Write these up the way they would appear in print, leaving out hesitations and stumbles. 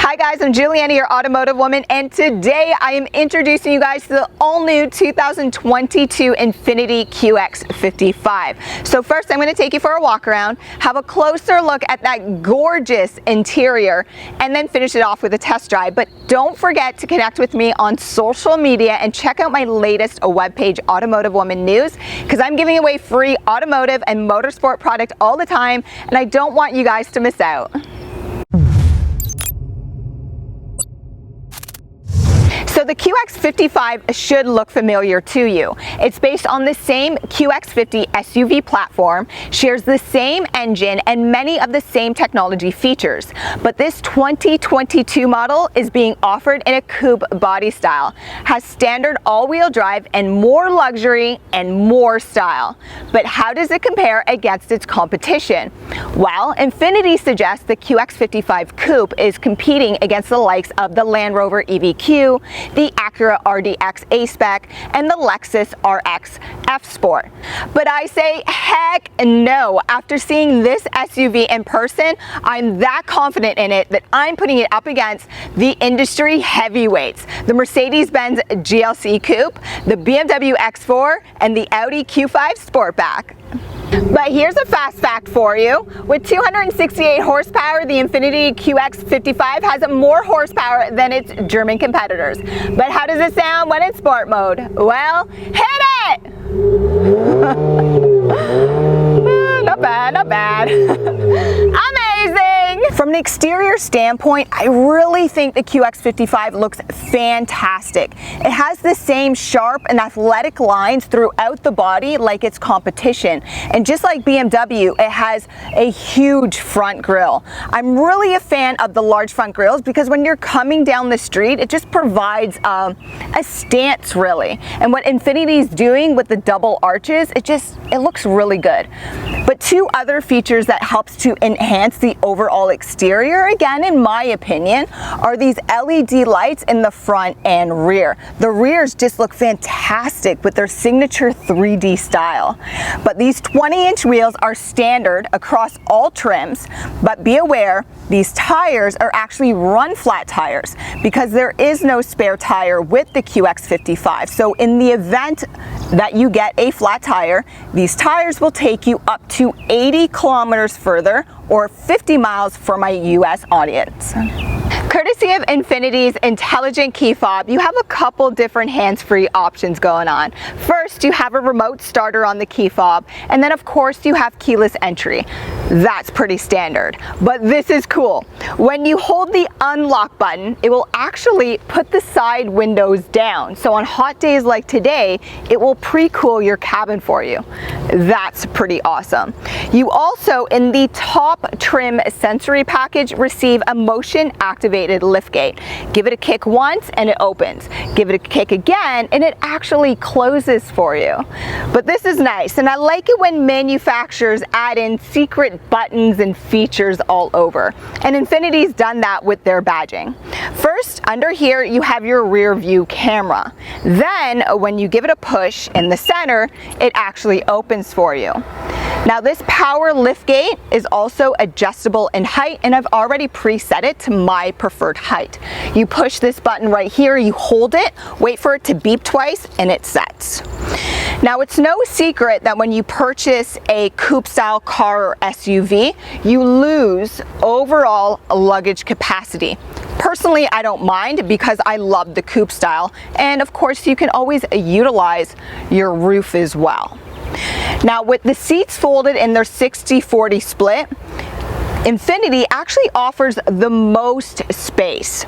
Hi guys, I'm Juliana, your automotive woman, and today I am introducing you guys to the all-new 2022 Infiniti QX55. So first I'm going to take you for a walk around, have a closer look at that gorgeous interior, and then finish it off with a test drive. But don't forget to connect with me on social media and check out my latest webpage, Automotive Woman News, because I'm giving away free automotive and motorsport product all the time, and I don't want you guys to miss out. So the QX55 should look familiar to you. It's based on the same QX50 SUV platform, shares the same engine and many of the same technology features. But this 2022 model is being offered in a coupe body style, has standard all-wheel drive and more luxury and more style. But how does it compare against its competition? Well, Infiniti suggests the QX55 Coupe is competing against the likes of the Land Rover EVQ, the Acura RDX A-Spec, and the Lexus RX F-Sport. But I say heck no. After seeing this SUV in person, I'm that confident in it that I'm putting it up against the industry heavyweights, the Mercedes-Benz GLC Coupe, the BMW X4, and the Audi Q5 Sportback. But here's a fast fact for you. With 268 horsepower, the Infiniti QX55 has more horsepower than its German competitors. But how does it sound when in sport mode? Well, hit it! Not bad, not bad. Amazing! From an exterior standpoint, I really think the QX55 looks fantastic. It has the same sharp and athletic lines throughout the body like its competition. And just like BMW, it has a huge front grille. I'm really a fan of the large front grilles because when you're coming down the street, it just provides a stance really. And what Infiniti's doing with the double arches, it looks really good. But two other features that helps to enhance the overall exterior, again in my opinion, are these LED lights in the front and rear. The rears just look fantastic with their signature 3D style. But these 20-inch wheels are standard across all trims, but be aware, these tires are actually run flat tires because there is no spare tire with the QX55. So in the event that you get a flat tire, these tires will take you up to 80 kilometers further or 50 miles for my US audience. Courtesy of Infiniti's intelligent key fob, you have a couple different hands-free options going on. First, you have a remote starter on the key fob, and then of course you have keyless entry. That's pretty standard, but this is cool. When you hold the unlock button, it will actually put the side windows down. So on hot days like today, it will pre-cool your cabin for you. That's pretty awesome. You also, in the top trim sensory package, receive a motion activated liftgate. Give it a kick once and it opens. Give it a kick again and it actually closes for you. But this is nice, and I like it when manufacturers add in secret buttons and features all over. And Infiniti's done that with their badging. First, under here you have your rear view camera. Then when you give it a push in the center, it actually opens for you. Now this power liftgate is also adjustable in height, and I've already preset it to my preferred height. You push this button right here, you hold it, wait for it to beep twice, and it sets. Now it's no secret that when you purchase a coupe style car or SUV, you lose overall luggage capacity. Personally, I don't mind because I love the coupe style, and of course you can always utilize your roof as well. Now with the seats folded in their 60-40 split, Infiniti actually offers the most space.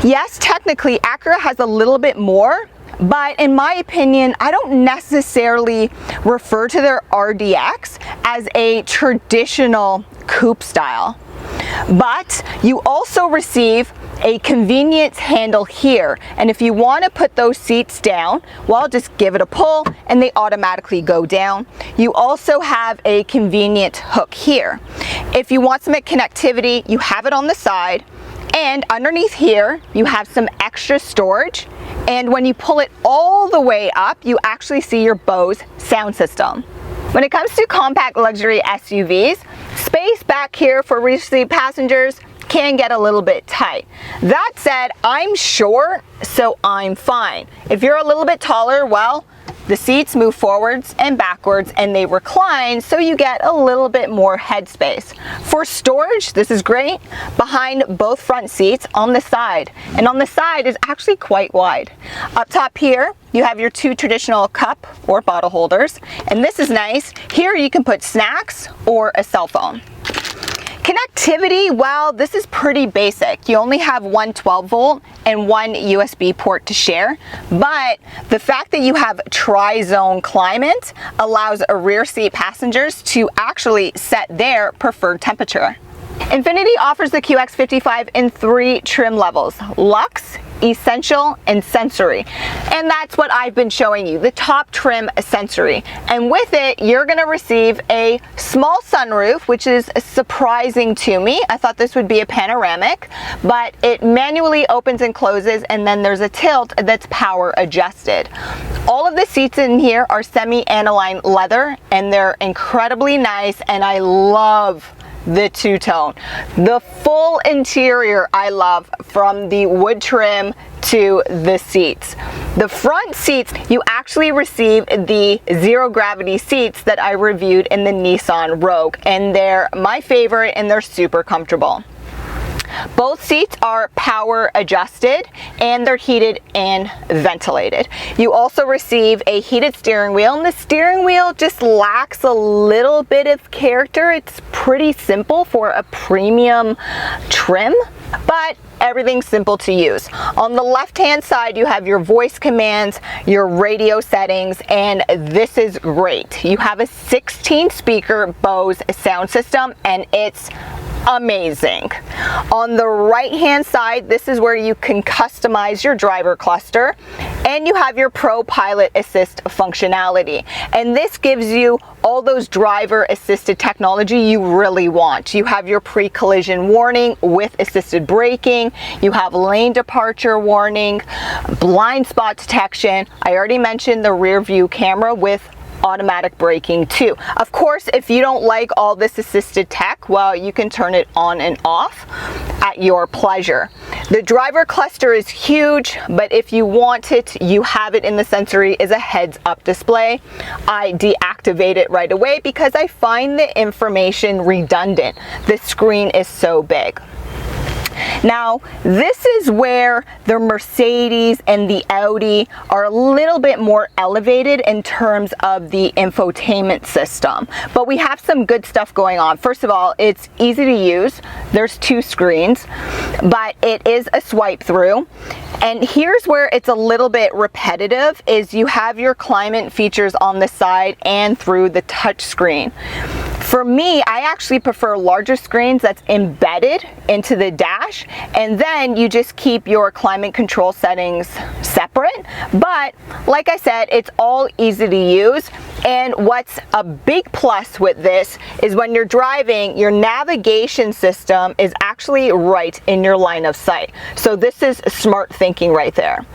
Yes, technically Acura has a little bit more, but in my opinion, I don't necessarily refer to their RDX as a traditional coupe style. But you also receive a convenience handle here, and if you want to put those seats down, well, just give it a pull and they automatically go down. You also have a convenient hook here. If you want some connectivity, you have it on the side, and underneath here you have some extra storage, and when you pull it all the way up, you actually see your Bose sound system. When it comes to compact luxury SUVs, space back here for rear seat passengers can get a little bit tight. That said, I'm short, so I'm fine. If you're a little bit taller, well, the seats move forwards and backwards and they recline, so you get a little bit more headspace. For storage, this is great behind both front seats on the side. And on the side is actually quite wide. Up top here, you have your two traditional cup or bottle holders. And this is nice. Here you can put snacks or a cell phone. Connectivity, well, this is pretty basic. You only have one 12-volt and one USB port to share, but the fact that you have tri-zone climate allows a rear seat passengers to actually set their preferred temperature. Infiniti offers the QX55 in 3 trim levels: Luxe, Essential, and Sensory. And that's what I've been showing you, the top trim Sensory. And with it, you're gonna receive a small sunroof, which is surprising to me. I thought this would be a panoramic, but it manually opens and closes, and then there's a tilt that's power adjusted. All of the seats in here are semi-aniline leather, and they're incredibly nice, and I love the two-tone. The full interior I love, from the wood trim to the seats. The front seats, you actually receive the zero gravity seats that I reviewed in the Nissan Rogue, and they're my favorite and they're super comfortable. Both seats are power adjusted and they're heated and ventilated. You also receive a heated steering wheel, and the steering wheel just lacks a little bit of character. It's pretty simple for a premium trim, but everything's simple to use. On the left-hand side, you have your voice commands, your radio settings, and this is great. You have a 16-speaker Bose sound system, and it's amazing. On the right-hand side, this is where you can customize your driver cluster, and you have your ProPilot Assist functionality. And this gives you all those driver-assisted technology you really want. You have your pre-collision warning with assisted braking, you have lane departure warning, blind spot detection. I already mentioned the rear view camera with automatic braking too. Of course, if you don't like all this assisted tech, well, you can turn it on and off at your pleasure. The driver cluster is huge, but if you want it, you have it in the Sensory as a heads-up display. I deactivate it right away because I find the information redundant. The screen is so big. Now, this is where the Mercedes and the Audi are a little bit more elevated in terms of the infotainment system, but we have some good stuff going on. First of all, it's easy to use. There's 2 screens, but it is a swipe through. And here's where it's a little bit repetitive, is you have your climate features on the side and through the touch screen. For me, I actually prefer larger screens that's embedded into the dash, and then you just keep your climate control settings separate. But like I said, it's all easy to use. And what's a big plus with this is when you're driving, your navigation system is actually right in your line of sight. So this is smart thinking right there.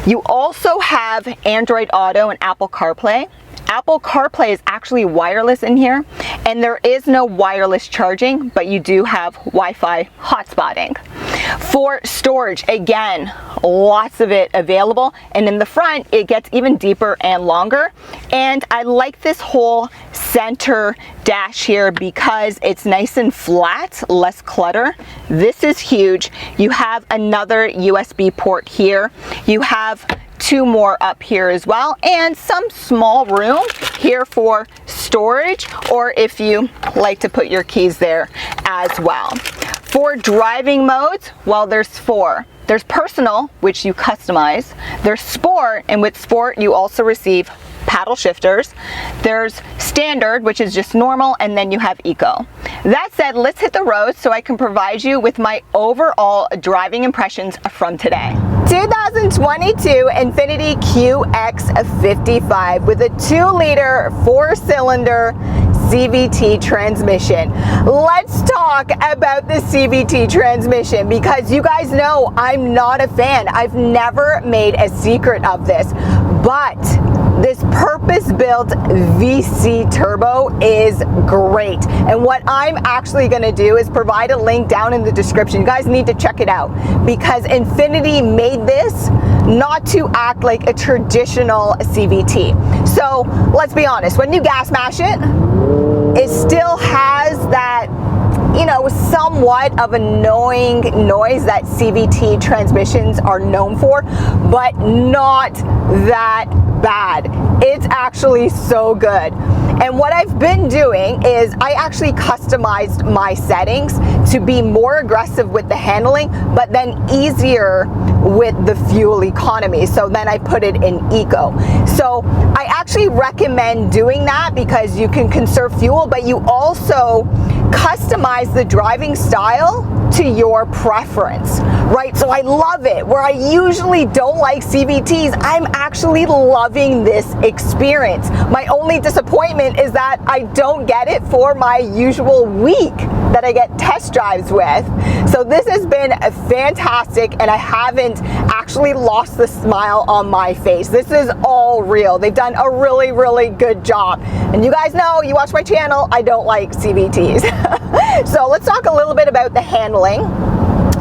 You also have Android Auto and Apple CarPlay. Apple CarPlay is actually wireless in here, and there is no wireless charging, but you do have Wi-Fi hotspotting. For storage, again, lots of it available, and in the front it gets even deeper and longer. And I like this whole center dash here because it's nice and flat, less clutter. This is huge. You have another USB port here. You have 2 more up here as well, and some small room here for storage, or if you like to put your keys there as well. For driving modes, well, there's 4. There's personal, which you customize. There's sport, and with sport you also receive paddle shifters. There's standard, which is just normal, and then you have eco. That said, let's hit the road so I can provide you with my overall driving impressions from today. 2022 Infiniti QX55 with a 2-liter 4-cylinder CVT transmission. Let's talk about the CVT transmission, because you guys know I'm not a fan. I've never made a secret of this, but This purpose-built VC turbo is great. And what I'm actually gonna do is provide a link down in the description. You guys need to check it out because Infiniti made this not to act like a traditional CVT. So let's be honest, when you gas mash it, it still has that, you know, somewhat of annoying noise that CVT transmissions are known for, but not that bad. It's actually so good. And what I've been doing is I actually customized my settings to be more aggressive with the handling, but then easier with the fuel economy. So then I put it in eco. So I actually recommend doing that because you can conserve fuel, but you also customize the driving style to your preference, right? So I love it. Where I usually don't like CVTs, I'm actually loving this experience. My only disappointment is that I don't get it for my usual week that I get test drives with. So this has been fantastic, and I haven't actually lost the smile on my face. This is all real. They've done a really, really good job. And you guys know, you watch my channel, I don't like CVTs. So let's talk a little bit about the handling.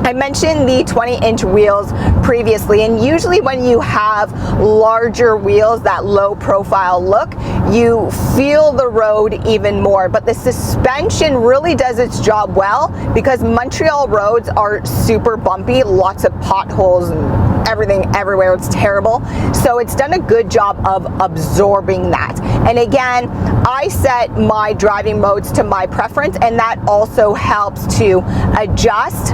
I mentioned the 20-inch wheels previously, and usually when you have larger wheels, that low profile look, you feel the road even more, but the suspension really does its job well because Montreal roads are super bumpy, lots of potholes and everything everywhere. It's terrible. So it's done a good job of absorbing that. And again, I set my driving modes to my preference, and that also helps to adjust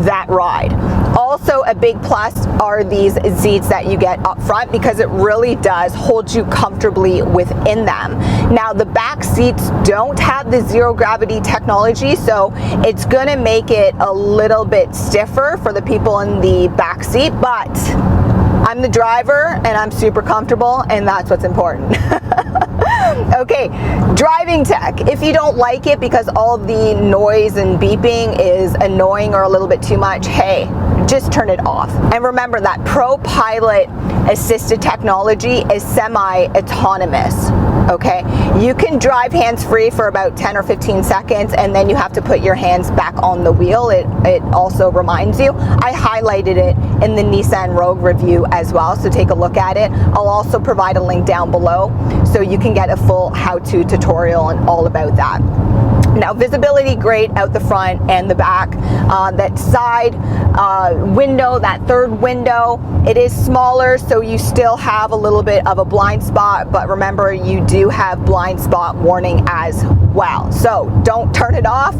that ride. Also, a big plus are these seats that you get up front because it really does hold you comfortably within them. Now, the back seats don't have the zero gravity technology, so it's gonna make it a little bit stiffer for the people in the back seat, but I'm the driver and I'm super comfortable, and that's what's important. Okay, driving tech. If you don't like it because all the noise and beeping is annoying or a little bit too much, hey, just turn it off. And remember that ProPilot assisted technology is semi-autonomous. Okay, you can drive hands-free for about 10 or 15 seconds, and then you have to put your hands back on the wheel. It also reminds you. I highlighted it in the Nissan Rogue review as well, so take a look at it. I'll also provide a link down below so you can get a full how-to tutorial and all about that. Now, visibility great out the front and the back. That side window, that third window, it is smaller, so you still have a little bit of a blind spot, but remember, you do have blind spot warning as well. So don't turn it off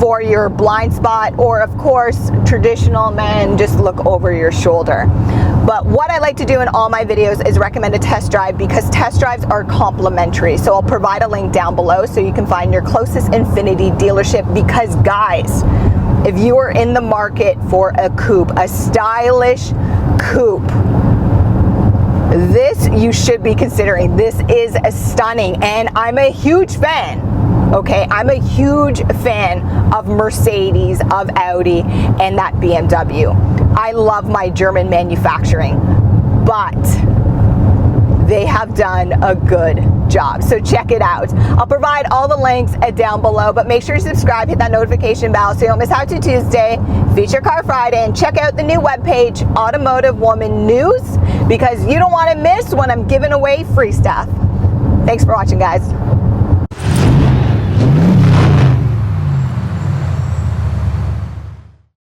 for your blind spot, or of course, traditional men, just look over your shoulder. But what I like to do in all my videos is recommend a test drive because test drives are complimentary. So I'll provide a link down below so you can find your closest Infiniti dealership, because guys, if you are in the market for a coupe, a stylish coupe, this you should be considering. This is a stunning, and I'm a huge fan. Okay, I'm a huge fan of Mercedes, of Audi, and that BMW. I love my German manufacturing, but they have done a good job. So check it out. I'll provide all the links down below, but make sure you subscribe, hit that notification bell so you don't miss How To Tuesday, Feature Car Friday, and check out the new webpage, Automotive Woman News, because you don't want to miss when I'm giving away free stuff. Thanks for watching, guys.